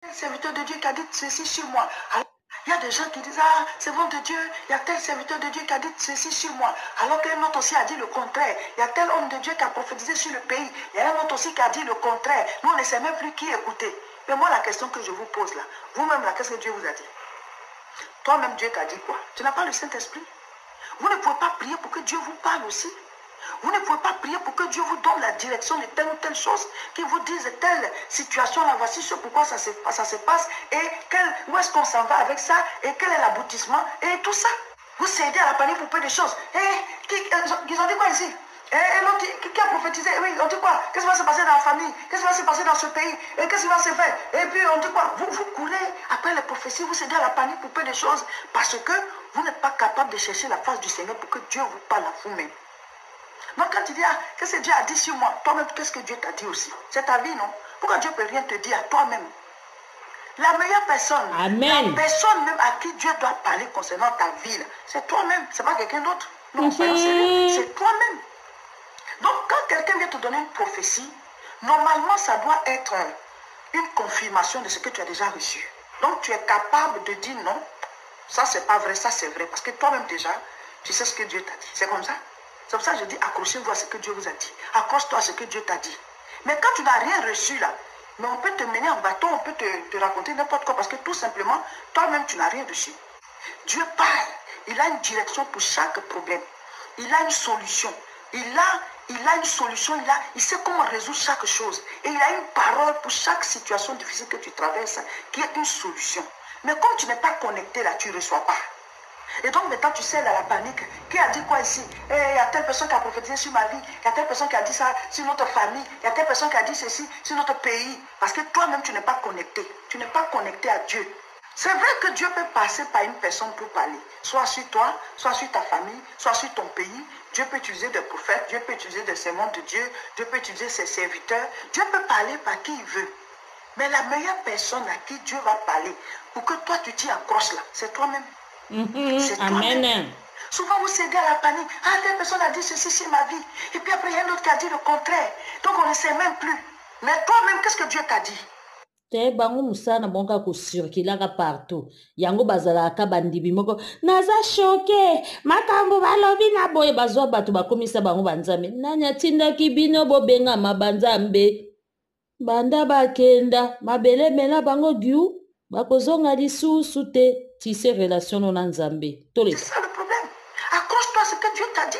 tel serviteur de Dieu qui a dit ceci sur moi. Alors, il y a des gens qui disent, ah, c'est bon de Dieu, il y a tel serviteur de Dieu qui a dit ceci sur moi. Alors qu'un autre aussi a dit le contraire. Il y a tel homme de Dieu qui a prophétisé sur le pays. Il y a un autre aussi qui a dit le contraire. Nous, on ne sait même plus qui écouter. Mais moi, la question que je vous pose là, vous-même là, qu'est-ce que Dieu vous a dit? Toi-même, Dieu t'a dit quoi? Tu n'as pas le Saint-Esprit? Vous ne pouvez pas prier pour que Dieu vous parle aussi. Vous ne pouvez pas prier pour que Dieu vous donne la direction de telle ou telle chose, qu'il vous dise telle situation là, voici ce pourquoi ça se passe, et où est-ce qu'on s'en va avec ça, et quel est l'aboutissement, et tout ça. Vous cédez à la panique pour peu de choses. Ils ont dit quoi ici? Et l'autre qui a prophétisé, oui, on dit quoi? Qu'est-ce qui va se passer dans la famille? Qu'est-ce qui va se passer dans ce pays? Et qu'est-ce qui va se faire? Et puis on dit quoi? Vous courez après les prophéties, vous cédez à la panique pour peu de choses, parce que vous n'êtes pas capable de chercher la face du Seigneur pour que Dieu vous parle à vous-même. Donc quand tu dis, ah, qu'est-ce que Dieu a dit sur moi? Toi-même, qu'est-ce que Dieu t'a dit aussi? C'est ta vie, non? Pourquoi Dieu ne peut rien te dire à toi-même? La meilleure personne, Amen. La personne même à qui Dieu doit parler concernant ta vie, c'est toi-même, c'est pas quelqu'un d'autre. Non, soyons sérieux, c'est toi-même. Donc quand quelqu'un vient te donner une prophétie, normalement ça doit être une confirmation de ce que tu as déjà reçu. Donc tu es capable de dire non, ça c'est pas vrai, ça c'est vrai, parce que toi-même déjà, tu sais ce que Dieu t'a dit. C'est comme ça. C'est pour ça que je dis, accrochez-vous à ce que Dieu vous a dit. Accroche-toi à ce que Dieu t'a dit. Mais quand tu n'as rien reçu là, mais on peut te mener en bâton, on peut te raconter n'importe quoi, parce que tout simplement, toi-même, tu n'as rien reçu. Dieu parle. Il a une direction pour chaque problème. Il a une solution. Il a une solution. Il sait comment résoudre chaque chose. Et il a une parole pour chaque situation difficile que tu traverses, qui est une solution. Mais comme tu n'es pas connecté là, tu ne reçois pas. Et donc maintenant tu sais à la panique. Qui a dit quoi ici? Il y a telle personne qui a prophétisé sur ma vie. Il y a telle personne qui a dit ça sur notre famille. Il y a telle personne qui a dit ceci sur notre pays. Parce que toi-même tu n'es pas connecté. Tu n'es pas connecté à Dieu. C'est vrai que Dieu peut passer par une personne pour parler. Soit sur toi, soit sur ta famille, soit sur ton pays. Dieu peut utiliser des prophètes. Dieu peut utiliser des sermons de Dieu. Dieu peut utiliser ses serviteurs. Dieu peut parler par qui il veut. Mais la meilleure personne à qui Dieu va parler, pour que toi tu t'y accroches là, c'est toi-même. C'est Amen. Souvent vous cédez à la panique. Ah, telle personne a dit ceci sur ma vie. Et puis après, il y a un autre qui a dit le contraire. Donc on ne sait même plus. Mais toi-même, qu'est-ce que Dieu t'a dit? Te bango musana bonga ko circulaka partout. Yango bazalaka bandibi moko. Naza choqué. Makambo balobi na boye bazwa batu bakomisa bango banzambe. Nanya tinda kibino bobenga mabanzambe. Banda bakenda. Mabele mela bango giu. Bakozonga lisusu te. Tisse relation na nzambe. C'est ça le problème. Accroche-toi à ce que Dieu t'a dit.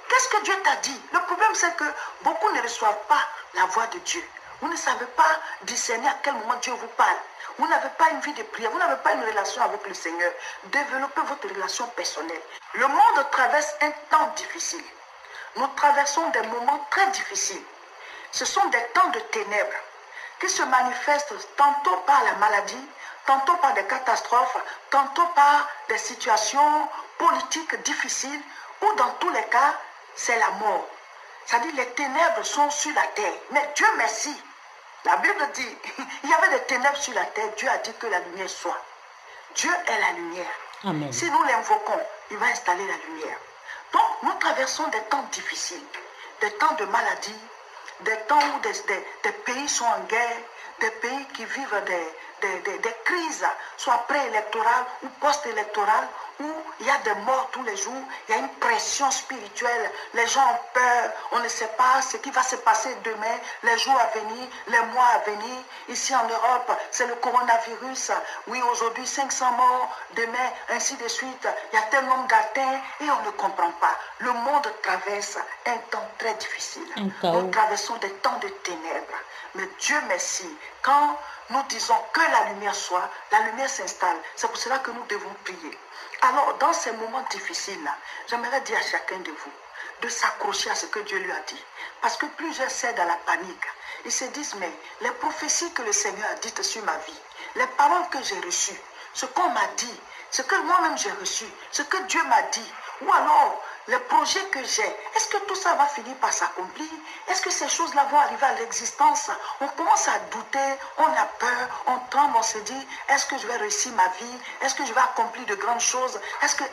Qu'est-ce que Dieu t'a dit? Le problème c'est que beaucoup ne reçoivent pas la voix de Dieu. Vous ne savez pas discerner à quel moment Dieu vous parle. Vous n'avez pas une vie de prière. Vous n'avez pas une relation avec le Seigneur. Développez votre relation personnelle. Le monde traverse un temps difficile. Nous traversons des moments très difficiles. Ce sont des temps de ténèbres qui se manifestent tantôt par la maladie, tantôt par des catastrophes, tantôt par des situations politiques difficiles, ou dans tous les cas, c'est la mort. C'est-à-dire les ténèbres sont sur la terre. Mais Dieu merci, la Bible dit, il y avait des ténèbres sur la terre, Dieu a dit que la lumière soit. Dieu est la lumière. Amen. Si nous l'invoquons, il va installer la lumière. Donc nous traversons des temps difficiles, des temps de maladie, des temps où des pays sont en guerre, des pays qui vivent des crises, soit préélectorales ou post-électorales, où il y a des morts tous les jours, il y a une pression spirituelle, les gens ont peur, on ne sait pas ce qui va se passer demain, les jours à venir, les mois à venir. Ici en Europe, c'est le coronavirus. Oui, aujourd'hui 500 morts, demain ainsi de suite. Il y a tel nombre d'atteints et on ne comprend pas. Le monde traverse un temps très difficile. Nous traversons des temps de ténèbres. Mais Dieu merci, quand nous disons que la lumière soit, la lumière s'installe. C'est pour cela que nous devons prier. Alors, dans ces moments difficiles-là, j'aimerais dire à chacun de vous de s'accrocher à ce que Dieu lui a dit. Parce que plusieurs cèdent à la panique. Ils se disent, mais les prophéties que le Seigneur a dites sur ma vie, les paroles que j'ai reçues, ce qu'on m'a dit, ce que moi-même j'ai reçu, ce que Dieu m'a dit, ou alors les projets que j'ai, est-ce que tout ça va finir par s'accomplir? Est-ce que ces choses-là vont arriver à l'existence? On commence à douter, on a peur, on tombe, on se dit, est-ce que je vais réussir ma vie? Est-ce que je vais accomplir de grandes choses? Est-ce que,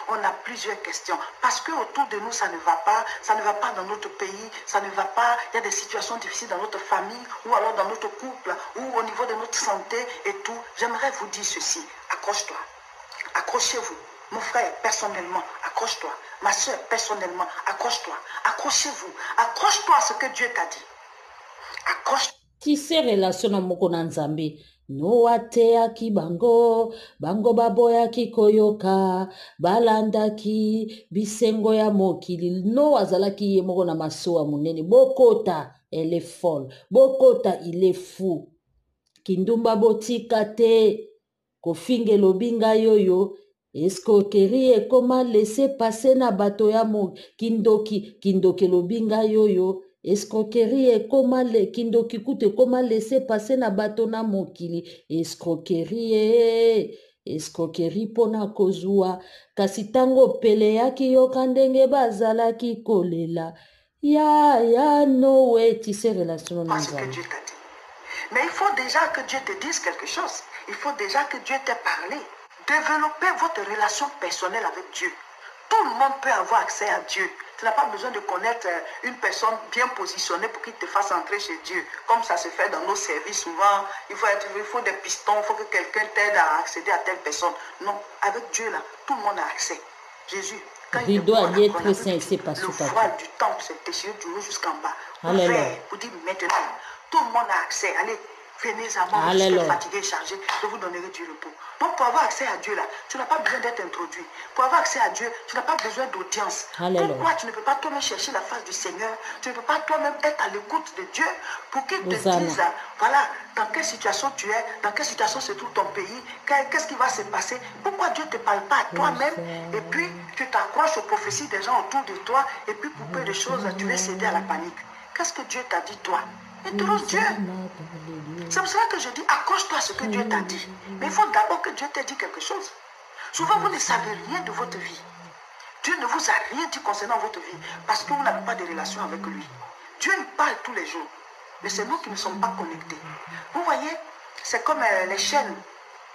on a plusieurs questions. Parce que autour de nous, ça ne va pas dans notre pays, ça ne va pas, il y a des situations difficiles dans notre famille, ou alors dans notre couple, ou au niveau de notre santé et tout. J'aimerais vous dire ceci, accroche-toi, accrochez-vous. Mon frère, personnellement, accroche-toi. Ma soeur, personnellement, accroche-toi. Accrochez-vous. Accroche-toi à ce que Dieu t'a dit. Accroche-toi. Tise relation na moko na nzambe. No ateaki bango, bango baboyaki koyoka, balandaki, bisengo ya mokili. No azalaki ye moko na masoa munene. Bokota, elle est folle. Bokota, il est fou. Kindumba botika te, kofinge lobinga yoyo. Escroquerie et comment laisser passer na bato ya mo kindoki lobinga yoyo. Escroquerie et comment kindoki kute comment laisser passer na bato na mokili. Escroquerie pona kozua. Kasi tango pele yaki yoka ndenge bazalaki kolela. Ya no way tisse relation na Parce que Dieu t'a dit. Mais il faut déjà que Dieu te dise quelque chose. Il faut déjà que Dieu t'ait parlé. Développez votre relation personnelle avec Dieu. Tout le monde peut avoir accès à Dieu. Tu n'as pas besoin de connaître une personne bien positionnée pour qu'il te fasse entrer chez Dieu. Comme ça se fait dans nos services souvent. Il faut des pistons, il faut que quelqu'un t'aide à accéder à telle personne. Non, avec Dieu là, tout le monde a accès. Jésus, quand il est mort, le voile du temple s'est déchiré du haut jusqu'en bas. Ouvert, vous dites maintenant, tout le monde a accès. Allez, venez à moi, je suis fatigué, chargé, je vous donnerai du repos. Donc pour avoir accès à Dieu là, tu n'as pas besoin d'être introduit. Pour avoir accès à Dieu, tu n'as pas besoin d'audience. Pourquoi tu ne peux pas toi-même chercher la face du Seigneur? Tu ne peux pas toi-même être à l'écoute de Dieu pour qu'il te dise, voilà, dans quelle situation tu es, dans quelle situation se trouve ton pays, qu'est-ce qui va se passer? Pourquoi Dieu ne te parle pas à toi-même et puis tu t'accroches aux prophéties des gens autour de toi et puis pour peu de choses, tu veux céder à la panique? Qu'est-ce que Dieu t'a dit toi? Interroge Dieu. C'est pour cela que je dis, accroche-toi à ce que Dieu t'a dit. Mais il faut d'abord que Dieu t'ait dit quelque chose. Souvent, vous ne savez rien de votre vie. Dieu ne vous a rien dit concernant votre vie parce que vous n'avez pas de relation avec lui. Dieu nous parle tous les jours. Mais c'est nous qui ne sommes pas connectés. Vous voyez, c'est comme les chaînes.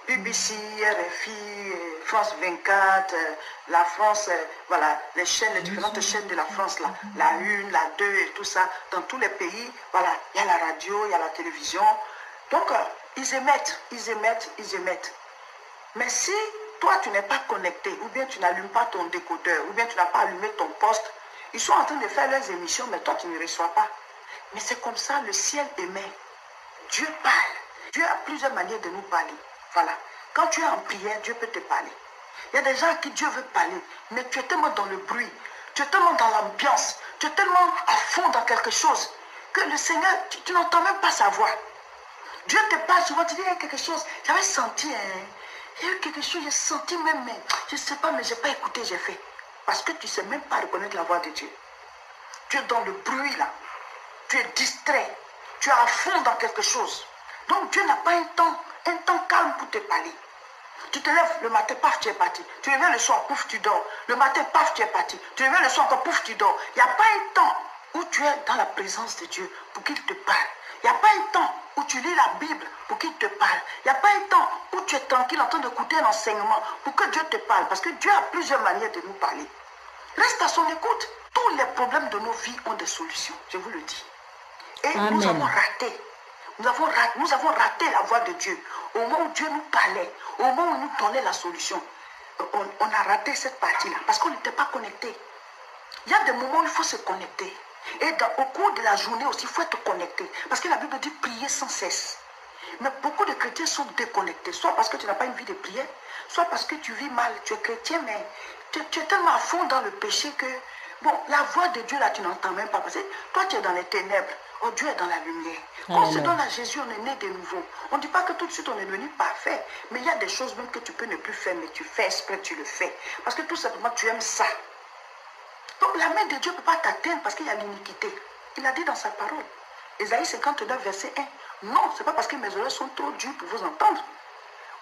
BBC, RFI, France 24, la France, voilà, les chaînes, les différentes chaînes de la France, là, la 1, la 2 et tout ça, dans tous les pays, voilà, il y a la radio, il y a la télévision. Donc, ils émettent. Mais si toi, tu n'es pas connecté, ou bien tu n'allumes pas ton décodeur, ou bien tu n'as pas allumé ton poste, ils sont en train de faire leurs émissions, mais toi, tu ne reçois pas. Mais c'est comme ça, le ciel émet. Dieu parle. Dieu a plusieurs manières de nous parler. Voilà. Quand tu es en prière, Dieu peut te parler. Il y a des gens à qui Dieu veut parler, mais tu es tellement dans le bruit, tu es tellement dans l'ambiance, tu es tellement à fond dans quelque chose, que le Seigneur, tu n'entends même pas sa voix. Dieu te parle souvent, tu dis, il y a quelque chose, j'avais senti, il y a eu quelque chose, j'ai senti même, mais je ne sais pas, mais je n'ai pas écouté, j'ai fait. Parce que tu ne sais même pas reconnaître la voix de Dieu. Tu es dans le bruit là, tu es distrait, tu es à fond dans quelque chose. Donc Dieu n'a pas un temps calme pour te parler. Tu te lèves le matin, paf, tu es parti. Tu reviens le soir, pouf, tu dors. Le matin, paf, tu es parti. Tu reviens le soir encore, pouf, tu dors. Il n'y a pas un temps où tu es dans la présence de Dieu pour qu'il te parle. Il n'y a pas un temps où tu lis la Bible pour qu'il te parle. Il n'y a pas un temps où tu es tranquille en train d'écouter un enseignement pour que Dieu te parle. Parce que Dieu a plusieurs manières de nous parler. Reste à son écoute. Tous les problèmes de nos vies ont des solutions, je vous le dis. Et Amen. Nous avons raté. Nous avons raté la voix de Dieu. Au moment où Dieu nous parlait, au moment où nous donnait la solution, on a raté cette partie-là parce qu'on n'était pas connecté. Il y a des moments où il faut se connecter. Et au cours de la journée aussi, il faut être connecté. Parce que la Bible dit prier sans cesse. Mais beaucoup de chrétiens sont déconnectés. Soit parce que tu n'as pas une vie de prière, soit parce que tu vis mal. Tu es chrétien, mais tu es tellement à fond dans le péché que, bon, la voix de Dieu là, tu n'entends même pas. Parce que toi, tu es dans les ténèbres. Oh, Dieu est dans la lumière. Quand on se donne à Jésus, on est né de nouveau. On ne dit pas que tout de suite on est devenu parfait. Mais il y a des choses même que tu peux ne plus faire, mais tu fais exprès, tu le fais. Parce que tout simplement, tu aimes ça. Donc la main de Dieu ne peut pas t'atteindre parce qu'il y a l'iniquité. Il a dit dans sa parole. Ésaïe 59, verset 1. Non, ce n'est pas parce que mes oreilles sont trop dures pour vous entendre.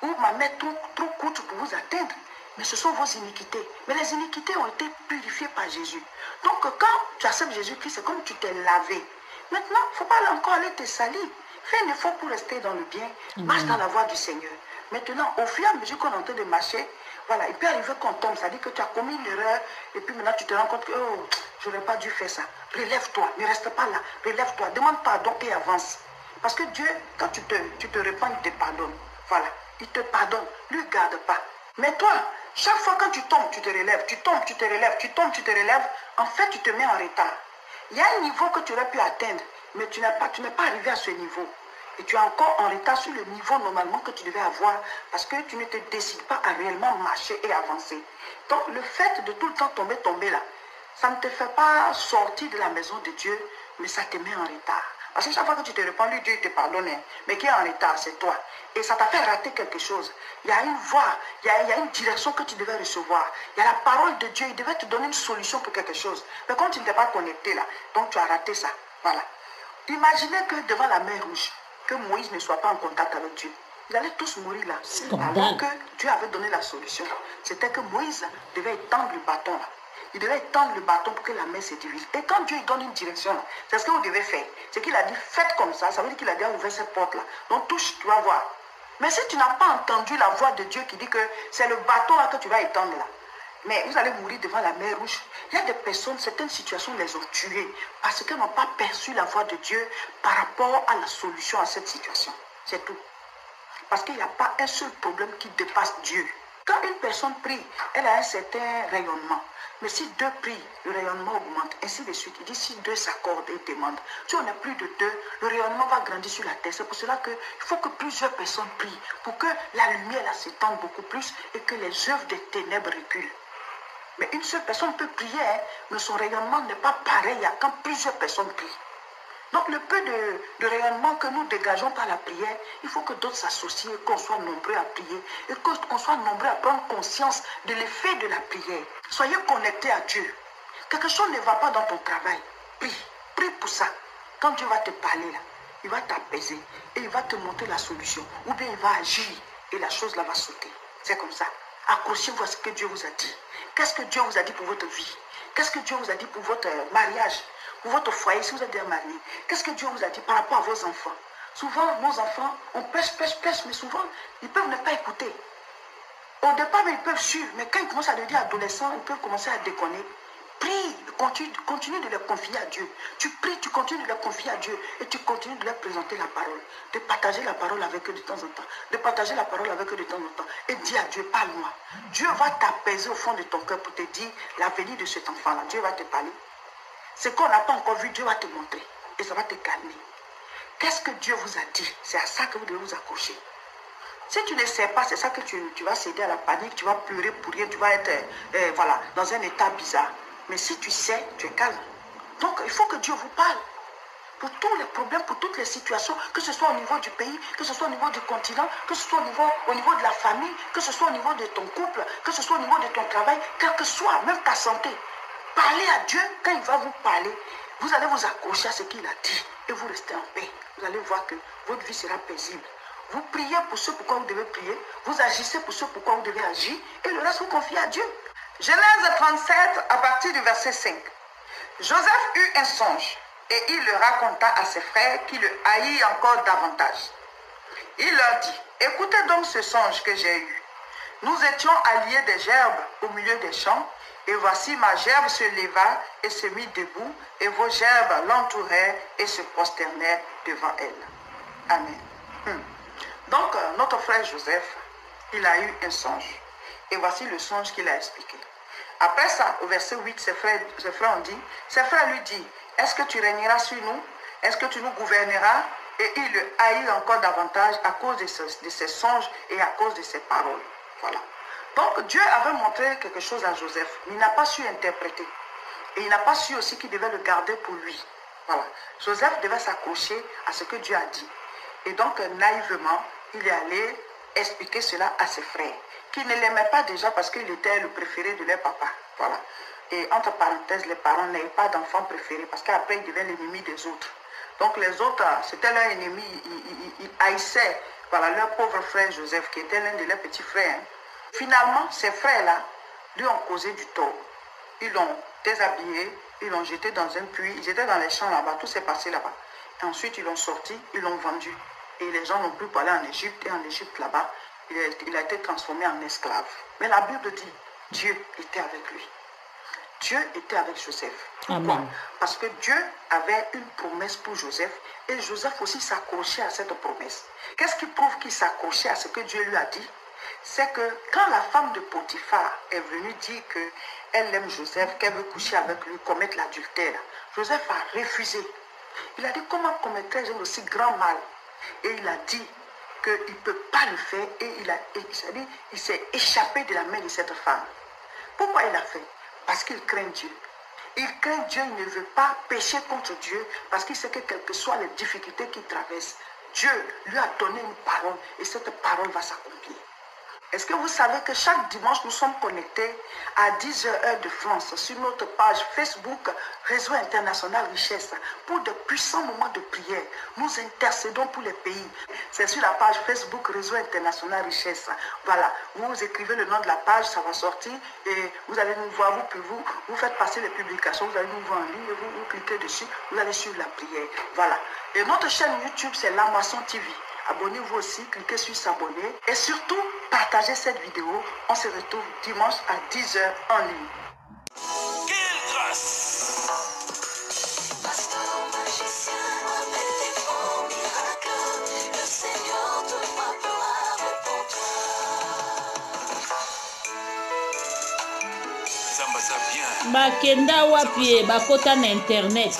Ou ma main trop courte pour vous atteindre. Mais ce sont vos iniquités. Mais les iniquités ont été purifiées par Jésus. Donc quand tu acceptes Jésus-Christ, c'est comme tu t'es lavé. Maintenant, il ne faut pas encore aller te salir. Il Fais un effort pour rester dans le bien. Marche dans la voie du Seigneur. Maintenant, au fur et à mesure qu'on est en train de marcher, voilà, il peut arriver qu'on tombe. Ça dit que tu as commis une erreur et puis maintenant tu te rends compte que oh, je n'aurais pas dû faire ça. Relève-toi, ne reste pas là. Relève-toi, demande pardon et avance. Parce que Dieu, quand tu te répands, il te pardonne. Voilà, il te pardonne. Ne lui garde pas. Mais toi, chaque fois quand tu tombes, tu te relèves. Tu tombes, tu te relèves. Tu tombes, tu te relèves. En fait, tu te mets en retard. Il y a un niveau que tu aurais pu atteindre, mais tu n'es pas arrivé à ce niveau. Et tu es encore en retard sur le niveau normalement que tu devais avoir parce que tu ne te décides pas à réellement marcher et avancer. Donc le fait de tout le temps tomber là, ça ne te fait pas sortir de la maison de Dieu, mais ça te met en retard. Parce que chaque fois que tu te répands, lui, Dieu te pardonne. Mais qui est en retard, c'est toi. Et ça t'a fait rater quelque chose. Il y a une voie, il y a une direction que tu devais recevoir. Il y a la parole de Dieu, il devait te donner une solution pour quelque chose. Mais comme tu ne t'es pas connecté là, donc tu as raté ça. Voilà. Imaginez que devant la mer Rouge, que Moïse ne soit pas en contact avec Dieu. Ils allaient tous mourir là. Alors que Dieu avait donné la solution. C'était que Moïse devait étendre le bâton là. Il devait étendre le bâton pour que la mer se divise. Et quand Dieu donne une direction là, c'est ce que vous devez faire. C'est qu'il a dit, faites comme ça. Ça veut dire qu'il a déjà ouvert cette porte là. Donc touche, tu vas voir. Mais si tu n'as pas entendu la voix de Dieu qui dit que c'est le bâton là que tu vas étendre là, mais vous allez mourir devant la mer Rouge. Il y a des personnes, certaines situations les ont tuées parce qu'elles n'ont pas perçu la voix de Dieu par rapport à la solution à cette situation. C'est tout. Parce qu'il n'y a pas un seul problème qui dépasse Dieu. Quand une personne prie, elle a un certain rayonnement. Mais si deux prient, le rayonnement augmente, ainsi de suite. Il dit si deux s'accordent et demandent. Si on a plus de deux, le rayonnement va grandir sur la terre. C'est pour cela qu'il faut que plusieurs personnes prient pour que la lumière s'étende beaucoup plus et que les œuvres des ténèbres reculent. Mais une seule personne peut prier, hein, mais son rayonnement n'est pas pareil quand plusieurs personnes prient. Donc le peu de rayonnement que nous dégageons par la prière, il faut que d'autres s'associent et qu'on soit nombreux à prier. Et qu'on soit nombreux à prendre conscience de l'effet de la prière. Soyez connectés à Dieu. Quelque chose ne va pas dans ton travail. Prie. Prie pour ça. Quand Dieu va te parler là, il va t'apaiser et il va te montrer la solution. Ou bien il va agir et la chose là va sauter. C'est comme ça. Accrochez-vous à ce que Dieu vous a dit. Qu'est-ce que Dieu vous a dit pour votre vie? Qu'est-ce que Dieu vous a dit pour votre mariage? Pour votre foyer, si vous êtes déjà marié? Qu'est-ce que Dieu vous a dit par rapport à vos enfants? Souvent, nos enfants, on pêche, mais souvent, ils peuvent ne pas écouter. Au départ, ils peuvent suivre, mais quand ils commencent à devenir adolescents, ils peuvent commencer à déconner. Prie, continue de les confier à Dieu. Tu pries, tu continues de les confier à Dieu et tu continues de leur présenter la parole, de partager la parole avec eux de temps en temps, de partager la parole avec eux de temps en temps et dis à Dieu, parle-moi. Dieu va t'apaiser au fond de ton cœur pour te dire l'avenir de cet enfant-là. Dieu va te parler. Ce qu'on n'a pas encore vu, Dieu va te montrer et ça va te calmer. Qu'est-ce que Dieu vous a dit? C'est à ça que vous devez vous accrocher. Si tu ne sais pas, c'est ça que tu vas céder à la panique, tu vas pleurer pour rien, tu vas être voilà, dans un état bizarre. Mais si tu sais, tu es calme. Donc, il faut que Dieu vous parle. Pour tous les problèmes, pour toutes les situations, que ce soit au niveau du pays, que ce soit au niveau du continent, que ce soit au niveau de la famille, que ce soit au niveau de ton couple, que ce soit au niveau de ton travail, quel que soit, même ta santé. Parlez à Dieu quand il va vous parler. Vous allez vous accrocher à ce qu'il a dit et vous restez en paix. Vous allez voir que votre vie sera paisible. Vous priez pour ce pourquoi vous devez prier, vous agissez pour ce pourquoi vous devez agir et le reste vous confiez à Dieu. Genèse 37 à partir du verset 5. Joseph eut un songe et il le raconta à ses frères qui le haïrent encore davantage. Il leur dit, écoutez donc ce songe que j'ai eu. Nous étions alliés des gerbes au milieu des champs et voici ma gerbe se leva et se mit debout et vos gerbes l'entourèrent et se prosternèrent devant elle. Amen. Donc notre frère Joseph, il a eu un songe. Et voici le songe qu'il a expliqué. Après ça, au verset 8, ses frères lui disent, est-ce que tu régneras sur nous? Est-ce que tu nous gouverneras? Et il le haït encore davantage à cause de ses songes et à cause de ses paroles. Voilà. Donc Dieu avait montré quelque chose à Joseph, mais il n'a pas su interpréter. Et il n'a pas su aussi qu'il devait le garder pour lui. Voilà. Joseph devait s'accrocher à ce que Dieu a dit. Et donc, naïvement, il est allé expliquer cela à ses frères, qui ne l'aimaient pas déjà parce qu'il était le préféré de leur papa. Voilà. Et entre parenthèses, les parents n'avaient pas d'enfants préférés parce qu'après, ils deviennent l'ennemi des autres. Donc, les autres, c'était leur ennemi. Ils haïssaient voilà, leur pauvre frère Joseph, qui était l'un de leurs petits frères. Finalement, ces frères-là lui ont causé du tort. Ils l'ont déshabillé, ils l'ont jeté dans un puits. Ils étaient dans les champs là-bas, tout s'est passé là-bas. Ensuite, ils l'ont sorti, ils l'ont vendu. Et les gens n'ont plus parlé en Égypte. Et en Égypte, là-bas, il a été transformé en esclave. Mais la Bible dit, Dieu était avec lui. Dieu était avec Joseph. Pourquoi? Amen. Parce que Dieu avait une promesse pour Joseph et Joseph aussi s'accrochait à cette promesse. Qu'est-ce qui prouve qu'il s'accrochait à ce que Dieu lui a dit? C'est que quand la femme de Potiphar est venue dire qu'elle aime Joseph, qu'elle veut coucher avec lui, commettre l'adultère, Joseph a refusé. Il a dit, comment commettrais-je un aussi grand mal? Et il a dit qu'il ne peut pas le faire et il s'est échappé de la main de cette femme. Pourquoi il a fait? Parce qu'il craint Dieu. Il craint Dieu, il ne veut pas pécher contre Dieu parce qu'il sait que quelles que soient les difficultés qu'il traverse, Dieu lui a donné une parole et cette parole va s'accomplir. Est-ce que vous savez que chaque dimanche, nous sommes connectés à 10h heure de France sur notre page Facebook Réseau International Richesse pour de puissants moments de prière. Nous intercédons pour les pays. C'est sur la page Facebook Réseau International Richesse. Voilà, vous écrivez le nom de la page, ça va sortir et vous allez nous voir, vous faites passer les publications, vous allez nous voir en ligne, vous cliquez dessus, vous allez suivre la prière. Voilà. Et notre chaîne YouTube, c'est La Moisson TV. Abonnez-vous aussi, cliquez sur s'abonner et surtout partagez cette vidéo. On se retrouve dimanche à 10h en ligne. Quelle grâce! Le Seigneur te frappera pour toi. Bakenda wapi bakota na internet.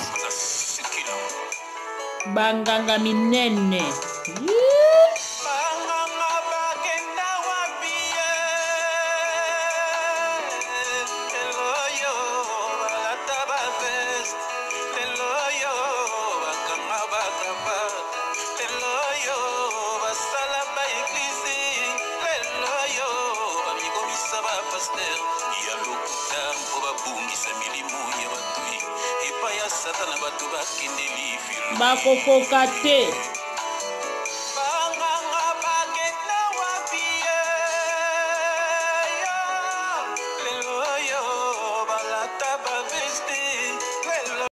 Banganga minene. Bakokoka te.